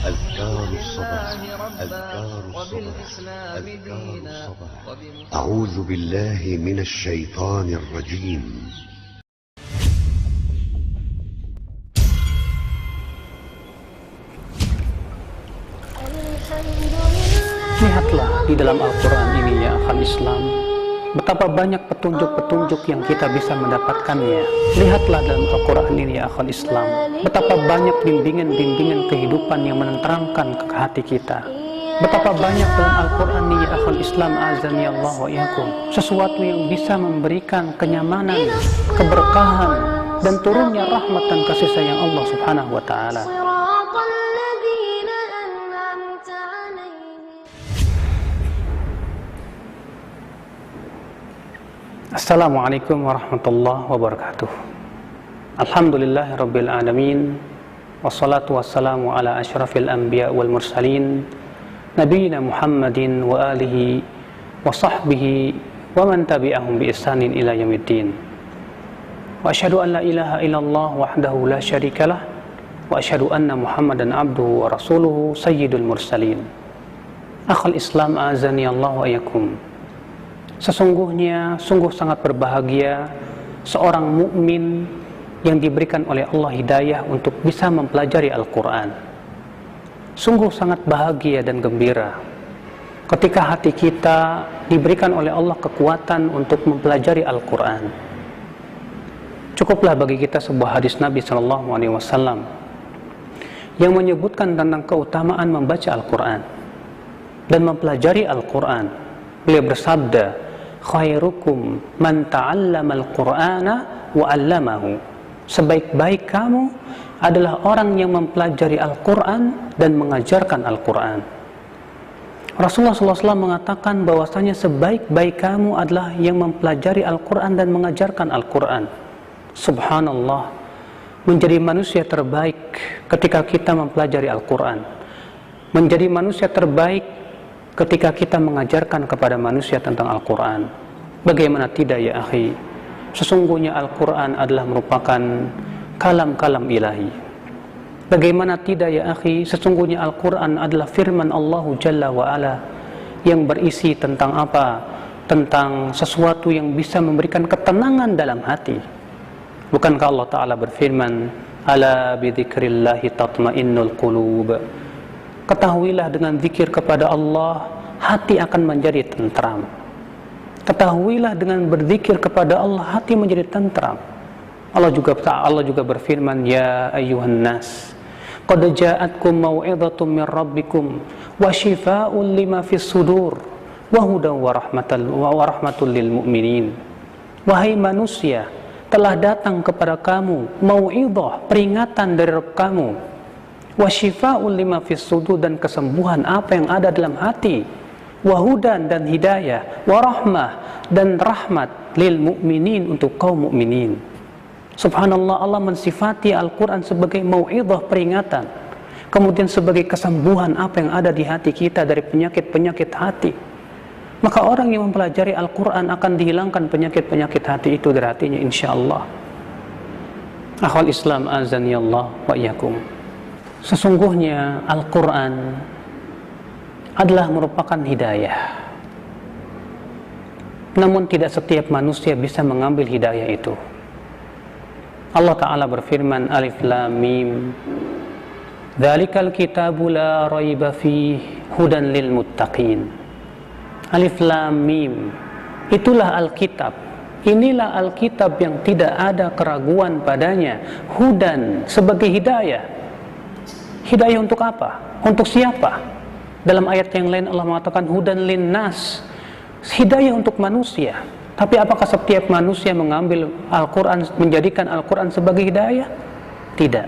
أذكار الصباح أذكار الصباح أذكار الصباح أعوذ بالله من الشيطان الرجيم. Lihatlah di dalam Al-Quran ini ya akhal Islam, betapa banyak petunjuk-petunjuk yang kita bisa mendapatkannya. Lihatlah dalam Al-Quran ini ya akhal Islam, betapa banyak bimbingan-bimbingan kehidupan yang menerangkan ke hati kita. Betapa banyak dalam Al-Quran ini ya akhal Islam, azani Allah wa iyakum, sesuatu yang bisa memberikan kenyamanan, keberkahan, dan turunnya rahmat dan kasih sayang Allah subhanahu wa ta'ala. Assalamualaikum warahmatullahi wabarakatuh. Alhamdulillahirabbil alamin, wassalatu wassalamu ala asyrafil anbiya wal mursalin, nabiyina Muhammadin wa alihi wa sahbihi wa man tabi'ahum bi ihsanin ila yaumiddin. Wa asyhadu an la ilaha illallah wahdahu la syarikalah, wa asyhadu anna Muhammadan abduhu wa rasuluhu sayyidul mursalin. Akhal Islam, azani Allah wa iyakum. Sesungguhnya sungguh sangat berbahagia seorang mukmin yang diberikan oleh Allah hidayah untuk bisa mempelajari Al-Quran. Sungguh sangat bahagia dan gembira ketika hati kita diberikan oleh Allah kekuatan untuk mempelajari Al-Quran. Cukuplah bagi kita sebuah hadis Nabi SAW yang menyebutkan tentang keutamaan membaca Al-Quran dan mempelajari Al-Quran. Beliau bersabda, khairukum man ta'allama al-Qur'ana wa 'allamahu. Sebaik-baik kamu adalah orang yang mempelajari Al-Qur'an dan mengajarkan Al-Qur'an. Rasulullah SAW mengatakan bahwasanya sebaik-baik kamu adalah yang mempelajari Al-Qur'an dan mengajarkan Al-Qur'an. Subhanallah, menjadi manusia terbaik ketika kita mempelajari Al-Qur'an. Menjadi manusia terbaik ketika kita mengajarkan kepada manusia tentang Al-Quran. Bagaimana tidak ya akhi? Sesungguhnya Al-Quran adalah merupakan kalam-kalam ilahi. Bagaimana tidak ya akhi? Sesungguhnya Al-Quran adalah firman Allah Jalla wa'ala yang berisi tentang apa? Tentang sesuatu yang bisa memberikan ketenangan dalam hati. Bukankah Allah Ta'ala berfirman, ala bidzikrillahi tatmainnul qulub. Ketahuilah dengan zikir kepada Allah, hati akan menjadi tentram. Ketahuilah dengan berzikir kepada Allah, hati menjadi tentram. Allah juga berfirman, ya ayyuhan nas, qad ja'atkum mau'izatun min rabbikum wa shifaa'un lima fis sudur wa hudan wa rahmatul lil mu'minin. Wahai manusia, telah datang kepada kamu mau'izah, peringatan dari Rabb kamu, wa shifaa'un lima fis sudur, dan kesembuhan apa yang ada dalam hati, wa hudan, dan hidayah, wa rahmah, dan rahmat lil mu'minin, untuk kaum mukminin. Subhanallah, Allah mensifati Al-Quran sebagai mau'izah, peringatan, kemudian sebagai kesembuhan apa yang ada di hati kita dari penyakit-penyakit hati. Maka orang yang mempelajari Al-Quran akan dihilangkan penyakit-penyakit hati itu dari hatinya, insyaallah. Akhwal Islam, azani Allah wa iyakum. Sesungguhnya Al-Quran adalah merupakan hidayah. Namun tidak setiap manusia bisa mengambil hidayah itu. Allah Ta'ala berfirman, Alif Lam Mim, dzalikal kitabu la raiba fihi hudan lil muttaqin. Alif Lam Mim, itulah Alkitab. Inilah Alkitab yang tidak ada keraguan padanya. Hudan, sebagai hidayah. Hidayah untuk apa? Untuk siapa? Dalam ayat yang lain Allah mengatakan hudan linnas, hidayah untuk manusia. Tapi apakah setiap manusia mengambil Al-Quran, menjadikan Al-Quran sebagai hidayah? Tidak.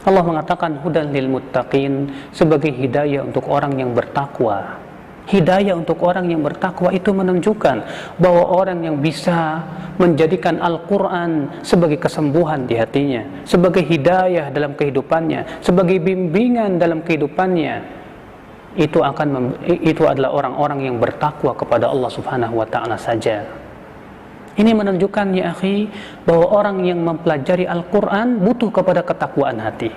Allah mengatakan hudan lil muttaqin, sebagai hidayah untuk orang yang bertakwa. Hidayah untuk orang yang bertakwa itu menunjukkan bahwa orang yang bisa menjadikan Al-Quran sebagai kesembuhan di hatinya, sebagai hidayah dalam kehidupannya, sebagai bimbingan dalam kehidupannya, itu adalah orang-orang yang bertakwa kepada Allah Subhanahu wa Ta'ala saja. Ini menunjukkan ya akhi, bahwa orang yang mempelajari Al-Quran butuh kepada ketakwaan hati.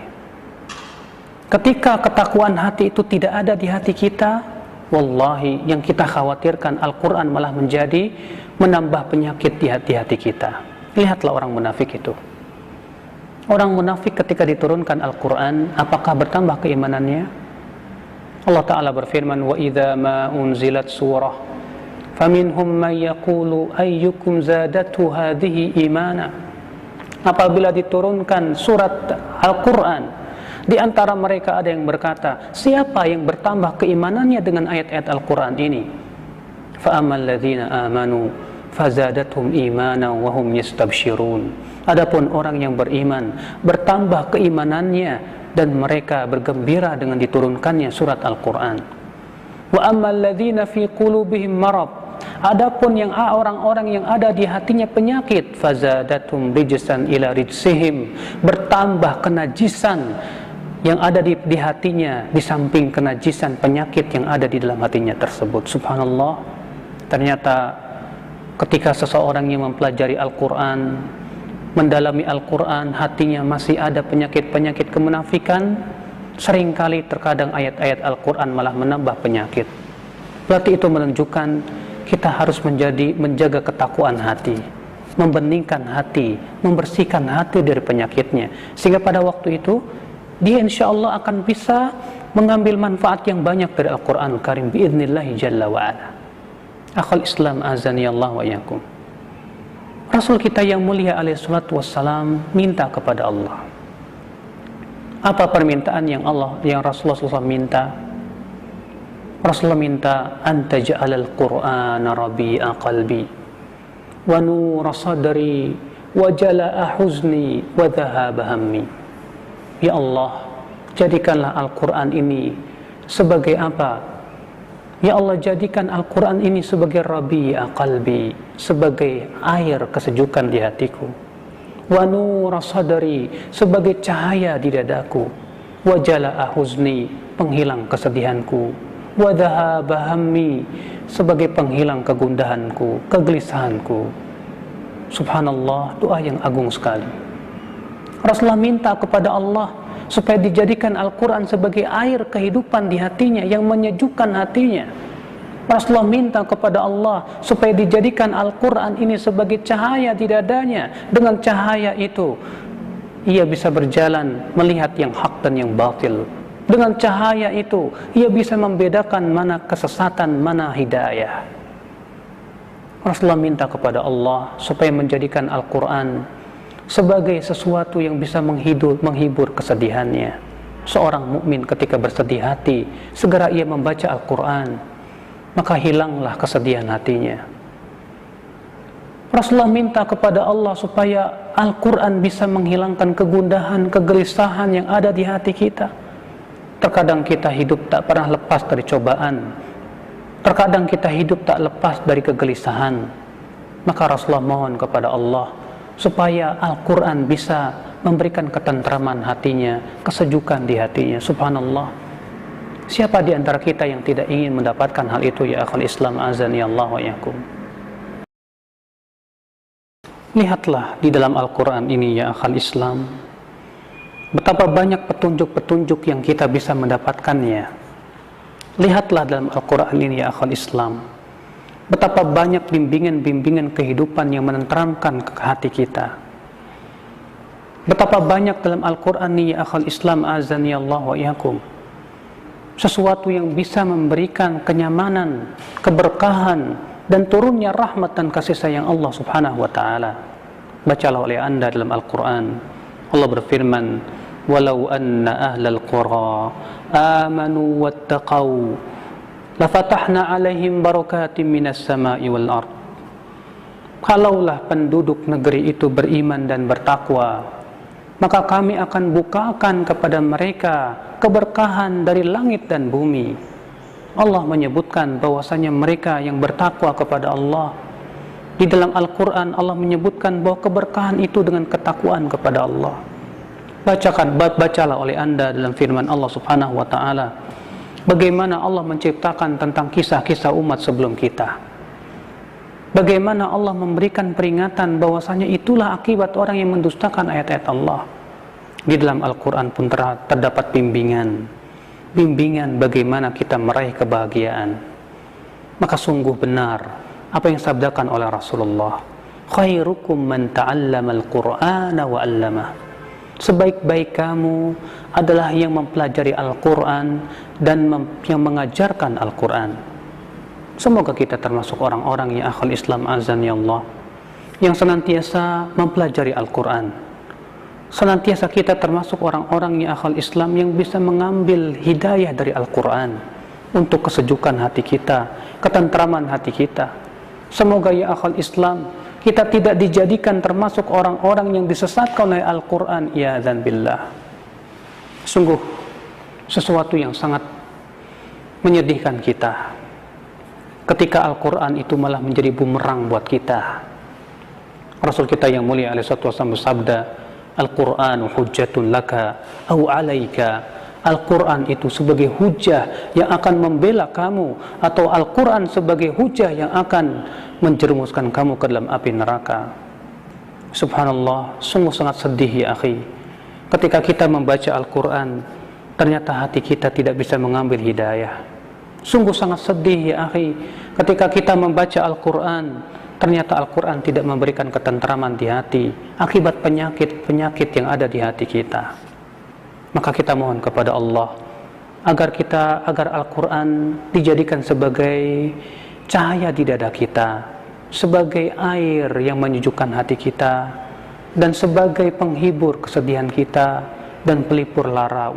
Ketika ketakwaan hati itu tidak ada di hati kita, wallahi yang kita khawatirkan Al-Quran malah menjadi menambah penyakit di hati-hati kita. Lihatlah orang munafik itu. Orang munafik ketika diturunkan Al-Quran, apakah bertambah keimanannya? Allah Ta'ala berfirman, wa idza ma unzilat surah faminhum man yaqulu ayyukum zadatu hadhihi imana. Apabila diturunkan surat Al-Quran, di antara mereka ada yang berkata, siapa yang bertambah keimanannya dengan ayat-ayat Al-Quran ini? فَأَمَّا الَّذِينَ آمَنُوا فَزَادَتْهُمْ إِيمَانًا وَهُمْ يَسْتَبْشِرُونَ. Adapun orang yang beriman, bertambah keimanannya dan mereka bergembira dengan diturunkannya surat Al-Quran. وَأَمَّا الَّذِينَ فِي قُلُوبِهِمْ مَرَضٌ. Adapun yang orang-orang yang ada di hatinya penyakit, فَزَادَتْهُمْ رِجْسًا إِلَى رِجْسِهِمْ. Bertambah kenajisan yang ada di hatinya, di samping kenajisan penyakit yang ada di dalam hatinya tersebut. Subhanallah, ternyata ketika seseorang yang mempelajari Al-Quran, mendalami Al-Quran, hatinya masih ada penyakit-penyakit kemunafikan, seringkali terkadang ayat-ayat Al-Quran malah menambah penyakit. Berarti itu menunjukkan kita harus menjaga ketakwaan hati, membeningkan hati, membersihkan hati dari penyakitnya, sehingga pada waktu itu dia insya Allah akan bisa mengambil manfaat yang banyak dari Al-Quran Al-Karim biidnillahi jalla wa'ala. Akhal Islam azani Allah wa yakum. Rasul kita yang mulia alaihi salatu wassalam minta kepada Allah. Apa permintaan yang Rasulullah SAW minta? Rasulullah minta, anta ja'alal Qur'ana rabi'a qalbi wa nura sadri wa jala'a huzni wa dhahaba hammi. Ya Allah, jadikanlah Al-Quran ini sebagai apa? Ya Allah, jadikan Al-Quran ini sebagai rabi'a qalbi, sebagai air kesejukan di hatiku. Wa nura sadri, sebagai cahaya di dadaku. Wa jala'a huzni, penghilang kesedihanku. Wa dhahaba hammi, sebagai penghilang kegundahanku, kegelisahanku. Subhanallah, doa yang agung sekali. Rasulullah minta kepada Allah supaya dijadikan Al-Quran sebagai air kehidupan di hatinya yang menyejukkan hatinya. Rasulullah minta kepada Allah supaya dijadikan Al-Quran ini sebagai cahaya di dadanya. Dengan cahaya itu ia bisa berjalan melihat yang hak dan yang batil. Dengan cahaya itu ia bisa membedakan mana kesesatan, mana hidayah. Rasulullah minta kepada Allah supaya menjadikan Al-Quran sebagai sesuatu yang bisa menghibur kesedihannya. Seorang mukmin ketika bersedih hati, segera ia membaca Al-Quran, maka hilanglah kesedihan hatinya. Rasulullah minta kepada Allah supaya Al-Quran bisa menghilangkan kegundahan, kegelisahan yang ada di hati kita. Terkadang kita hidup tak pernah lepas dari cobaan, terkadang kita hidup tak lepas dari kegelisahan. Maka Rasulullah mohon kepada Allah supaya Al-Quran bisa memberikan ketentraman hatinya, kesejukan di hatinya. Subhanallah, siapa di antara kita yang tidak ingin mendapatkan hal itu, ya akhul Islam azani Allah wa yakum. Lihatlah di dalam Al-Quran ini, ya akhul Islam, betapa banyak petunjuk-petunjuk yang kita bisa mendapatkannya. Lihatlah dalam Al-Quran ini, ya akhul Islam, betapa banyak bimbingan-bimbingan kehidupan yang menenteramkan ke hati kita. Betapa banyak dalam Al-Quran ini, ya akhul Islam azani Allah wa yakum, sesuatu yang bisa memberikan kenyamanan, keberkahan, dan turunnya rahmat dan kasih sayang Allah subhanahu wa ta'ala. Bacalah oleh anda dalam Al-Quran. Allah berfirman, walau anna ahlal qura amanu wattaqau lafatahna alaihim barakatim minas sama'i wal ard. Kalaulah penduduk negeri itu beriman dan bertakwa, maka kami akan bukakan kepada mereka keberkahan dari langit dan bumi. Allah menyebutkan bahwasanya mereka yang bertakwa kepada Allah. Di dalam Al-Quran Allah menyebutkan bahwa keberkahan itu dengan ketakwaan kepada Allah. Bacalah oleh anda dalam firman Allah subhanahu wa ta'ala bagaimana Allah menciptakan tentang kisah-kisah umat sebelum kita. Bagaimana Allah memberikan peringatan bahwasanya itulah akibat orang yang mendustakan ayat-ayat Allah. Di dalam Al-Quran pun terdapat bimbingan bagaimana kita meraih kebahagiaan. Maka sungguh benar apa yang disabdakan oleh Rasulullah, khairukum man ta'allama al-Qur'ana wa 'allamah. Sebaik-baik kamu adalah yang mempelajari Al-Quran dan yang mengajarkan Al-Quran. Semoga kita termasuk orang-orang yang akhal Islam azan ya Allah, yang senantiasa mempelajari Al-Quran. Senantiasa kita termasuk orang-orang yang akhal Islam yang bisa mengambil hidayah dari Al-Quran untuk kesejukan hati kita, ketentraman hati kita. Semoga ya akhal Islam, kita tidak dijadikan termasuk orang-orang yang disesatkan oleh Al-Quran, i'adzan billah. Sungguh sesuatu yang sangat menyedihkan kita ketika Al-Quran itu malah menjadi bumerang buat kita. Rasul kita yang mulia alaihi wasallam bersabda, Al-Qur'anu hujjatun laka au 'alaika. Al-Quran itu sebagai hujah yang akan membela kamu, atau Al-Quran sebagai hujah yang akan menjerumuskan kamu ke dalam api neraka. Subhanallah, sungguh sangat sedih ya akhi, ketika kita membaca Al-Quran ternyata hati kita tidak bisa mengambil hidayah. Sungguh sangat sedih ya akhi, ketika kita membaca Al-Quran ternyata Al-Quran tidak memberikan ketentraman di hati akibat penyakit-penyakit yang ada di hati kita. Maka kita mohon kepada Allah agar Al-Quran dijadikan sebagai cahaya di dada kita, sebagai air yang menyejukkan hati kita, dan sebagai penghibur kesedihan kita dan pelipur lara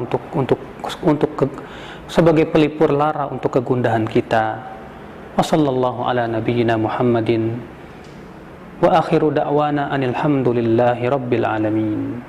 sebagai pelipur lara untuk kegundahan kita. Wassallallahu ala nabiyyina Muhammadin wa akhiru da'wana anil hamdulillahi rabbil alamin.